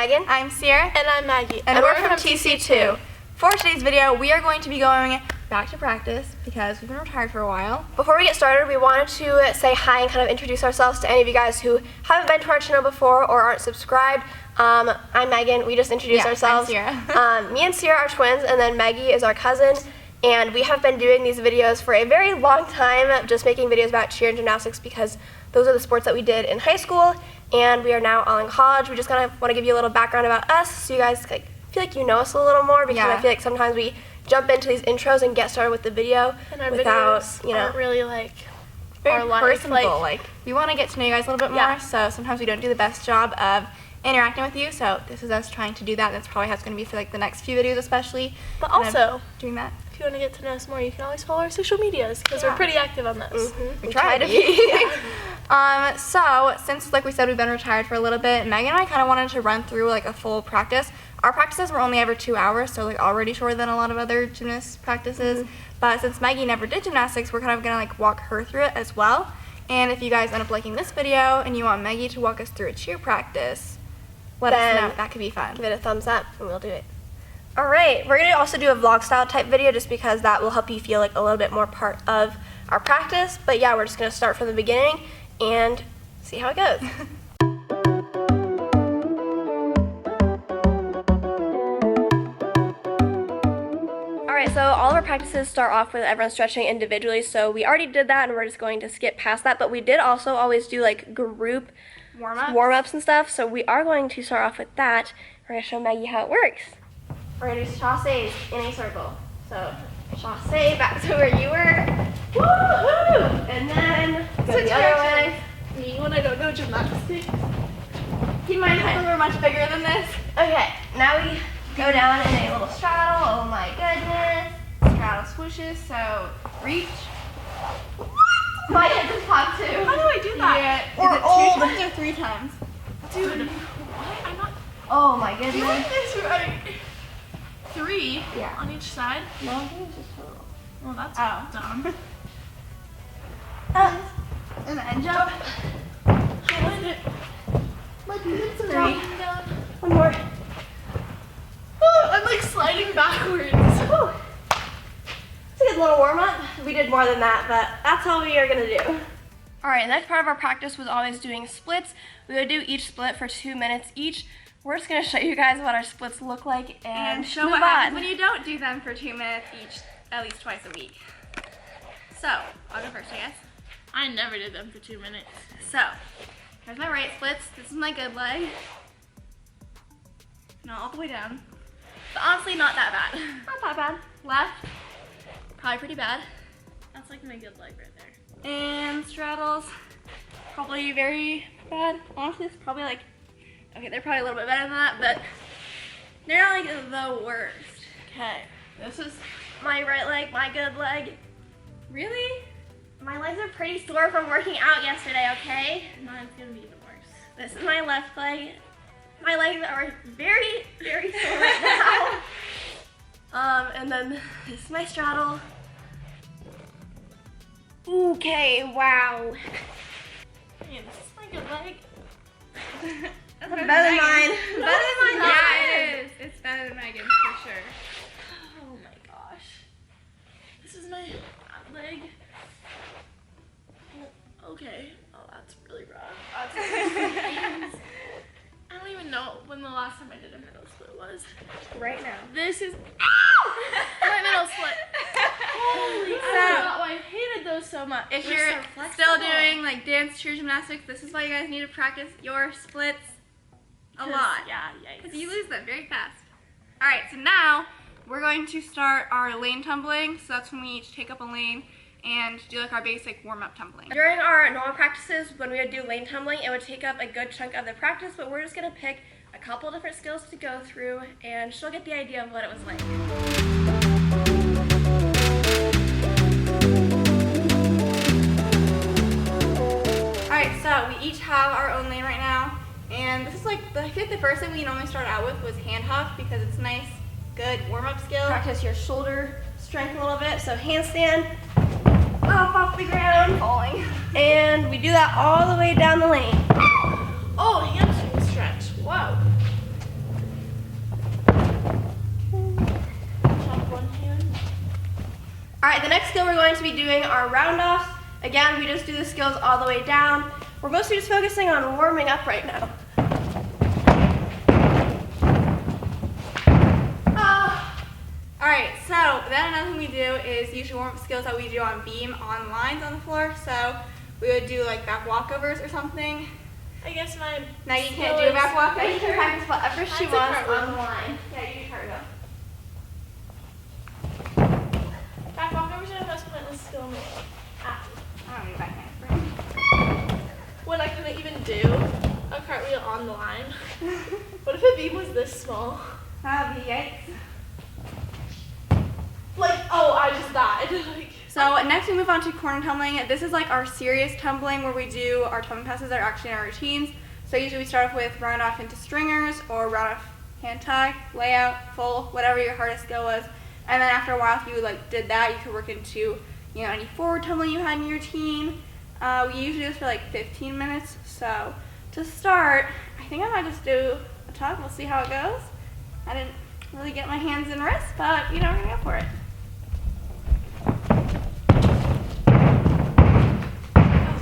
Megan. I'm Ciera. And I'm Maggie. And we're from TC2. For today's video, we are going to be going back to practice because we've been retired for a while. Before we get started, we wanted to say hi and kind of introduce ourselves to any of you guys who haven't been to our channel before or aren't subscribed. I'm Megan. We just introduced ourselves. I'm Ciera. Me and Ciera are twins, and then Maggie is our cousin. And we have been doing these videos for a very long time, just making videos about cheer and gymnastics because those are the sports that we did in high school, and we are now all in college. We just kind of want to give you a little background about us so you guys feel like you know us a little more, because I feel like sometimes we jump into these intros and get started with the video and our without, videos aren't really like very our life. personable. Like we want to get to know you guys a little bit more, so sometimes we don't do the best job of interacting with you. So this is us trying to do that. That's probably how it's going to be for like the next few videos, especially. But also doing that. If you want to get to know us more, you can always follow our social medias because we're pretty active on those. Mm-hmm. We try to be. So since, like we said, we've been retired for a little bit, Maggie and I kind of wanted to run through like a full practice. Our practices were only ever 2 hours, so like already shorter than a lot of other gymnast practices. But since Maggie never did gymnastics, we're kind of gonna like walk her through it as well. And if you guys end up liking this video and you want Maggie to walk us through a cheer practice, let us know. That could be fun. Give it a thumbs up and we'll do it. Alright, we're going to also do a vlog style type video just because that will help you feel like a little bit more part of our practice. But yeah, we're just going to start from the beginning and see how it goes. Alright, so all of our practices start off with everyone stretching individually, so we already did that and we're just going to skip past that. But we did also always do like group warm-ups and stuff, so we are going to start off with that. We're going to show Maggie how it works. We're going to do chassés in a circle. So, chassé back to where you were. Woohoo! And then go the other way. Me when I don't know gymnastics. Keep in mind, we're much bigger than this. Okay, now we go down in a little straddle. Oh my goodness. Straddle swooshes, so reach. My head just popped too. How do I do that? Yeah. Or Is it old. 2 times or 3 times? Dude, what? I'm not Oh my goodness. doing this right. 3 Yeah. on each side? No, I think it's just total. Well, that's Oh. dumb. And then jump. I landed it. My pants are 3. falling down. One more. Oh, I'm like sliding backwards. Whew. It's a good little warm-up. We did more than that, but that's all we are going to do. Alright, the next part of our practice was always doing splits. We would do each split for 2 minutes each. We're just going to show you guys what our splits look like and show move what on. happens when you don't do them for 2 minutes each, at least twice a week. So, I'll go first, I guess. I never did them for 2 minutes. So, here's my right splits. This is my good leg. Not all the way down. But honestly, not that bad. Not that bad. Left, probably pretty bad. That's like my good leg right there. And straddles, probably very bad. Honestly, it's probably like, okay, they're probably a little bit better than that, but they're not like the worst. Okay. This is, My right leg, my good leg. really? My legs are pretty sore from working out yesterday, okay? Mine's gonna be even worse. This is my left leg. My legs are very, very sore right now. And then this is my straddle. Okay, wow. Hey, this is my good leg. That's Better than mine. Better than mine. Yeah, it is. It's better than Megan's for sure. Oh my gosh. This is my leg. Oh, okay. Oh, that's really rough. I don't even know when the last time I did a middle split was. Right now. This is my middle split. Holy cow. I hated those so much. If They're you're so flexible. still doing like dance, cheer, gymnastics, this is why you guys need to practice your splits a lot. Yeah, yikes. Because you lose them very fast. Alright, so now we're going to start our lane tumbling. So that's when we each take up a lane and do like our basic warm-up tumbling. During our normal practices, when we would do lane tumbling, it would take up a good chunk of the practice, but we're just going to pick a couple different skills to go through, and she'll get the idea of what it was like. Alright, so we each have our own lane right now. And this is like, I feel like the first thing we normally start out with was hand huff because it's nice, good warm-up skill. Practice your shoulder strength a little bit, so handstand, up off the ground, Falling. and we do that all the way down the lane. Oh, hamstring stretch. Whoa. All right, the next skill we're going to be doing are round-offs. Again, we just do the skills all the way down. We're mostly just focusing on warming up right now. All right, so then another thing we do is usually warm up skills that we do on beam on lines on the floor. So we would do like back walkovers or something. I guess my Maggie can't do back walkovers. Maggie can practice whatever she wants on the line. Yeah, you do cartwheel. back walkovers are the most pointless skill in the world. I don't need back handspring. When I couldn't even do a cartwheel on the line. What if a beam was this small? That would be yikes. Like, oh, I just died. Like, So next we move on to corner tumbling. This is like our serious tumbling where we do our tumbling passes that are actually in our routines. So usually we start off with round off into stringers or round off hand tie, layout, full, whatever your hardest skill was. And then after a while, if you like did that, you could work into any forward tumbling you had in your routine. We usually do this for like 15 minutes. So to start, I think I might just do a tug. We'll see how it goes. I didn't really get my hands and wrists, but we're gonna go for it.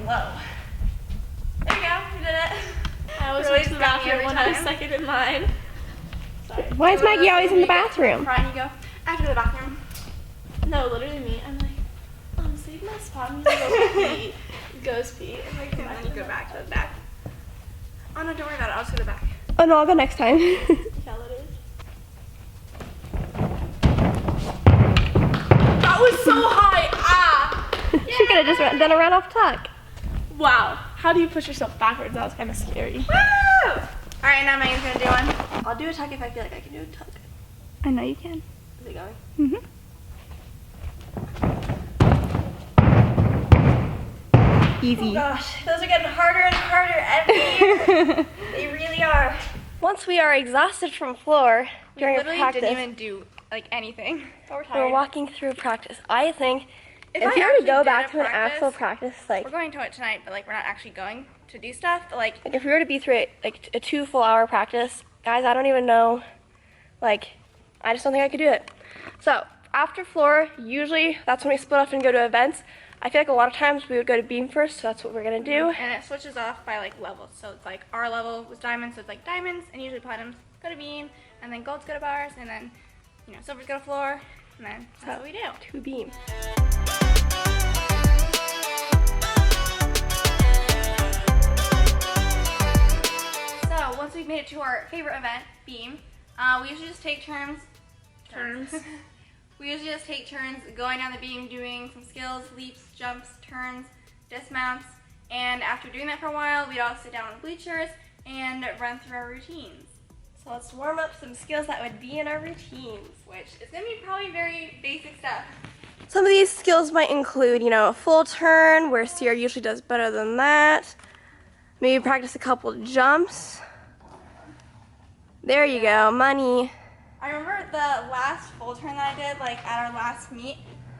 Low. There you go, we did it. I always Really went to the scrappy bathroom every when I was time. second in line. Sorry. Why is Maggie always in the bathroom? Front, you go after the bathroom. No, literally me. I'm like, save my spot. I'm gonna go pee. Goes pee. And like, And then you go back to the back. Oh no, don't worry about it. I'll just go to the back. Oh no, I'll go next time. Yeah, literally. That was so high. Ah! She could have just done a round-off tuck. Wow. How do you push yourself backwards? That was kind of scary. Woo! Alright, now Megan's gonna do one. I'll do a tuck if I feel like I can do a tuck. I know you can. Is it going? Mm-hmm. Easy. Oh gosh, those are getting harder and harder every year. They really are. Once we are exhausted from floor during a Literally practice, didn't even do like anything. But we're we're tired. walking through practice. I think if I you were to actually go did back a to an practice- actual practice, like We're going to it tonight, but like we're not actually going to do stuff. But like if we were to be through like a 2 full hour practice, guys, I don't even know. Like, I just don't think I could do it. So after floor, usually that's when we split off and go to events. I feel like a lot of times we would go to beam first, so that's what we're gonna do. and it switches off by like levels. So it's like our level was diamonds, so it's like diamonds, and usually platinums go to beam, and then golds go to bars, and then silvers go to floor, and then that's what we do. 2 beam. So once we've made it to our favorite event, beam, we usually just take turns. We usually just take turns going down the beam, doing some skills, leaps, jumps, turns, dismounts, and after doing that for a while, we'd all sit down on the bleachers and run through our routines. So let's warm up some skills that would be in our routines. Which is gonna be probably very basic stuff. Some of these skills might include, a full turn, where Ciera usually does better than that. Maybe practice a couple jumps. There you go, money. I remember the last full turn that I did, like at our last meet.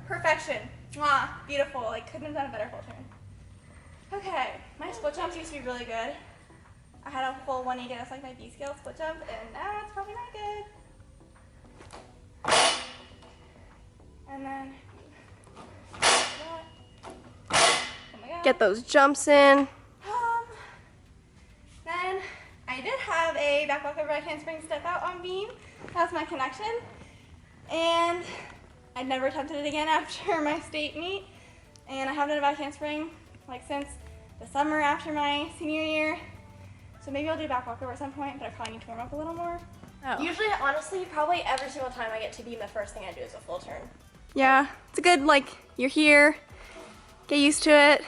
Perfection. Mwah, beautiful. Like couldn't have done a better full turn. Okay, my split jumps used to be really good. I had a full 180 as like my B skill split jump, and now it's probably not good. And then oh my god. Get those jumps in. Then I did have a back walk over right handspring step out on beam. That's my connection. And I never attempted it again after my state meet. And I haven't done a back handspring like since the summer after my senior year. So maybe I'll do a back walk over at some point, but I probably need to warm up a little more. Oh. Usually, honestly, probably every single time I get to beam, the first thing I do is a full turn. Yeah, it's a good, like, you're here, get used to it.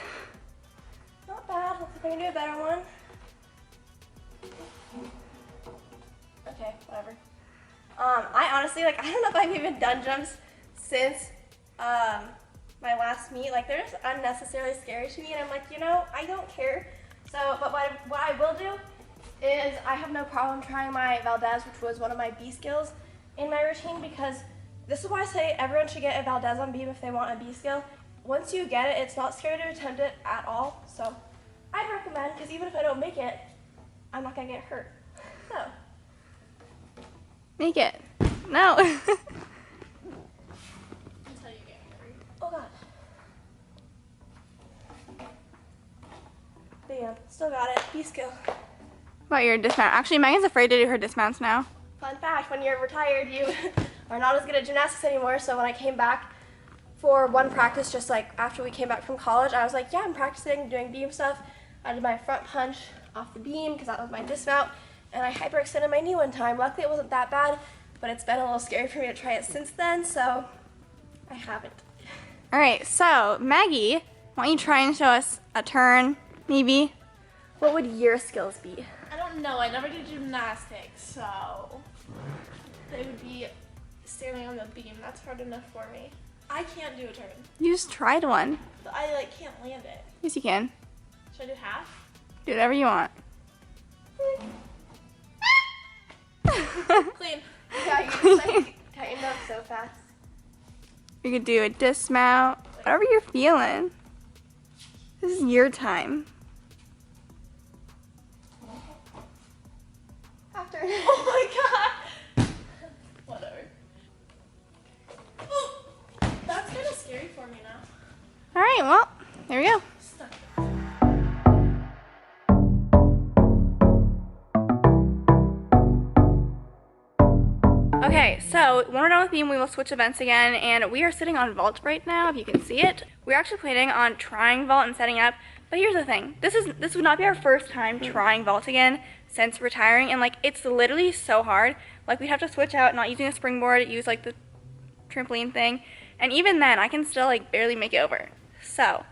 Not bad. Let's see if I can do a better one. Okay, whatever. I honestly, I don't know if I've even done jumps since my last meet. Like, they're just unnecessarily scary to me, and I'm like, I don't care. So, but what I will do is I have no problem trying my Valdez, which was one of my B skills, in my routine, because this is why I say everyone should get a Valdez on beam if they want a B skill. Once you get it, it's not scary to attempt it at all. So, I'd recommend, because even if I don't make it, I'm not gonna get hurt. So. Make it. No. Until you get hurt. am. Still got it. B skill. About your dismount. Actually, Megan's afraid to do her dismounts now. Fun fact, when you're retired, you are not as good at gymnastics anymore. So when I came back for one practice, just like after we came back from college, I was like, yeah, I'm practicing doing beam stuff. I did my front punch off the beam because that was my dismount, and I hyperextended my knee one time. Luckily, it wasn't that bad, but it's been a little scary for me to try it since then, so I haven't. All right, so Maggie, why don't you try and show us a turn, maybe? What would your skills be? I don't know. I never did gymnastics, so they would be standing on the beam. That's hard enough for me. I can't do a turn. You just tried one. But I like can't land it. Yes, you can. Should I do half? Do whatever you want. Clean. Yeah, you just like tightened up so fast. You could do a dismount, whatever you're feeling. This is your time. After. Oh my god. Whatever. That's kind of scary for me now. All right, well, there we go. Stuck. Okay, so when we're done with beam, we will switch events again, and we are sitting on vault right now, if you can see it. We're actually planning on trying vault and setting up, but here's the thing. This would not be our first time trying vault again since retiring, and like it's literally so hard. Like we'd have to switch out, not using a springboard, use like the trampoline thing, and even then I can still like barely make it over. So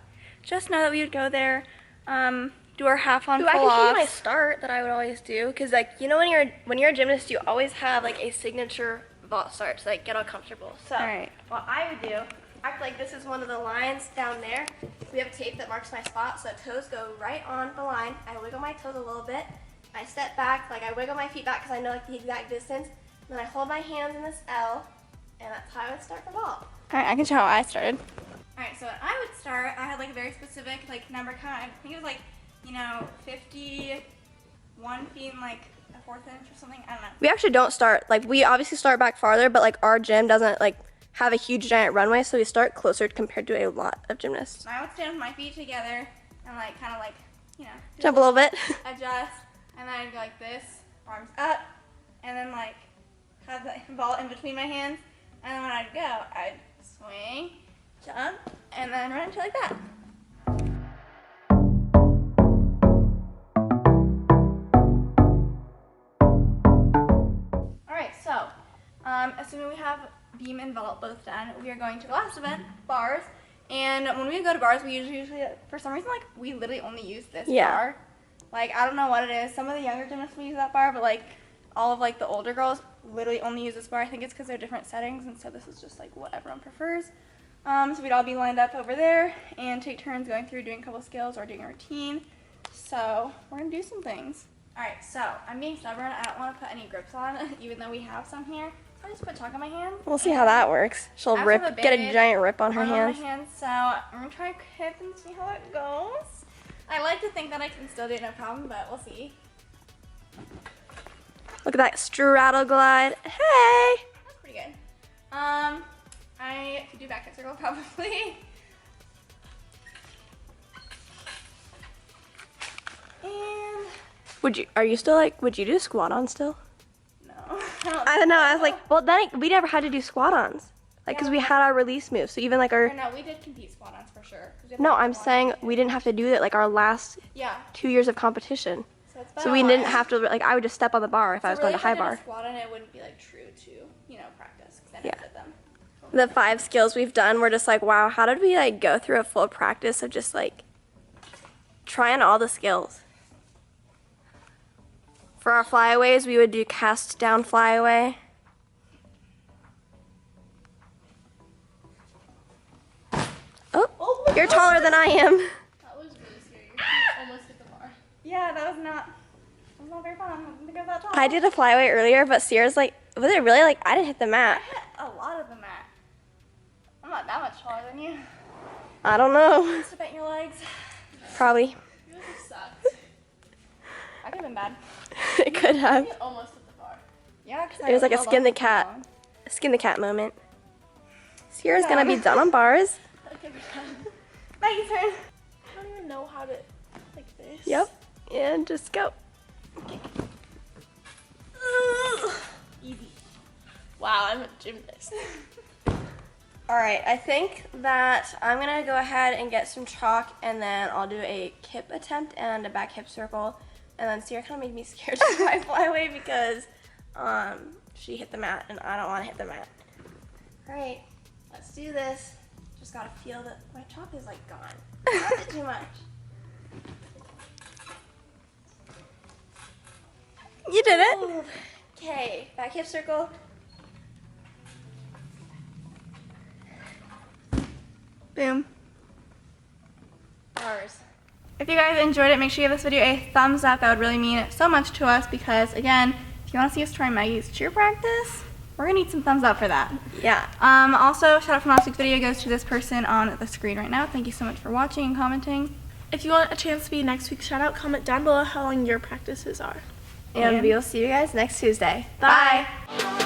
just know that we would go there, do our half on Ooh, I full can show you my off. start that I would always do, because like when you're a gymnast, you always have like a signature vault start to like get all comfortable. So Alright. what I would do, act like this is one of the lines down there. We have tape that marks my spot, so toes go right on the line. I wiggle my toes a little bit. I step back, like I wiggle my feet back because I know like the exact distance. Then I hold my hands in this L, and that's how I would start the vault. All right, I can show how I started. All right, so when I would start, I had like a very specific like number count. I think it was like, 51 feet and like a fourth inch or something. I don't know. We actually don't start, like we obviously start back farther, but like our gym doesn't like have a huge giant runway, so we start closer compared to a lot of gymnasts. And I would stand with my feet together and like kind of like, Jump a little bit. adjust, and then I'd go like this, arms up, and then like have the ball in between my hands, and then when I'd go, I'd swing, jump, and then run into like that. Alright, so assuming we have beam and vault both done, we are going to the last event, bars. And when we go to bars, we usually, for some reason, like, we literally only use this bar. Like, I don't know what it is. Some of the younger gymnasts will use that bar, but, like, all of, like, the older girls literally only use this bar. I think it's because they're different settings, and so this is just, like, what everyone prefers. So we'd all be lined up over there and take turns going through doing a couple skills or doing a routine. So we're going to do some things. All right, so I'm being stubborn. I don't want to put any grips on, even though we have some here. So I just put chalk on my hands. We'll see how that works. She'll I also have a get a Band-Aid giant rip on her on hands. my hands, so I'm going to try hip and see how it goes. I like to think that I can still do it no problem, but we'll see. Look at that straddle glide. Hey! That's pretty good. I could do back hip circle probably. And Are you still like, would you do squat on still? no. I don't know. I was like, well, then we never had to do squat ons. Like, because we had our release move. So even like Or our, no, we did compete squat ons for sure. 'Cause we had no, like I'm one. saying we didn't have to do that like our last Yeah. 2 years of competition. So it's been So a we didn't while. have to, like, I would just step on the bar if I was going to high bar. If I did a squat on it, wouldn't be like true to, practice because I never Yeah. did them. The 5 skills we've done, we're just like, wow, how did we like go through a full practice of just like trying all the skills? For our flyaways, we would do cast down flyaway. Oh, you're taller than I am. That was really scary. You almost hit the bar. Yeah, that was not very fun. I didn't think I was that tall. I did a flyaway earlier, but Ciera's like, was it really? Like, I didn't hit the mat. I hit a lot of the mat. I'm not that much taller than you. I don't know. Just to bent your legs. Probably. You just sucked. That could have been bad. It could have. You almost hit the bar. Yeah, because It was like a skin the cat moment. Ciera's gonna be done on bars. That could be fun. Maggie's turn. I don't even know how to like this. Nice. Yep. And just go. Okay. Easy. Wow, I'm a gymnast. All right, I think that I'm gonna go ahead and get some chalk, and then I'll do a kip attempt and a back hip circle. And then Ciera kind of made me scared to try fly away because she hit the mat, and I don't want to hit the mat. All right, let's do this. Just gotta feel that my chalk is like gone. Not it too much. You did it. Okay, back hip circle. Boom. Bars. If you guys enjoyed it, make sure you give this video a thumbs up. That would really mean so much to us because, again, if you want to see us try Maggie's cheer practice, we're going to need some thumbs up for that. Yeah. Also, shout out from last week's video goes to this person on the screen right now. Thank you so much for watching and commenting. If you want a chance to be next week's shout out, comment down below how long your practices are. And we'll see you guys next Tuesday. Bye. Bye.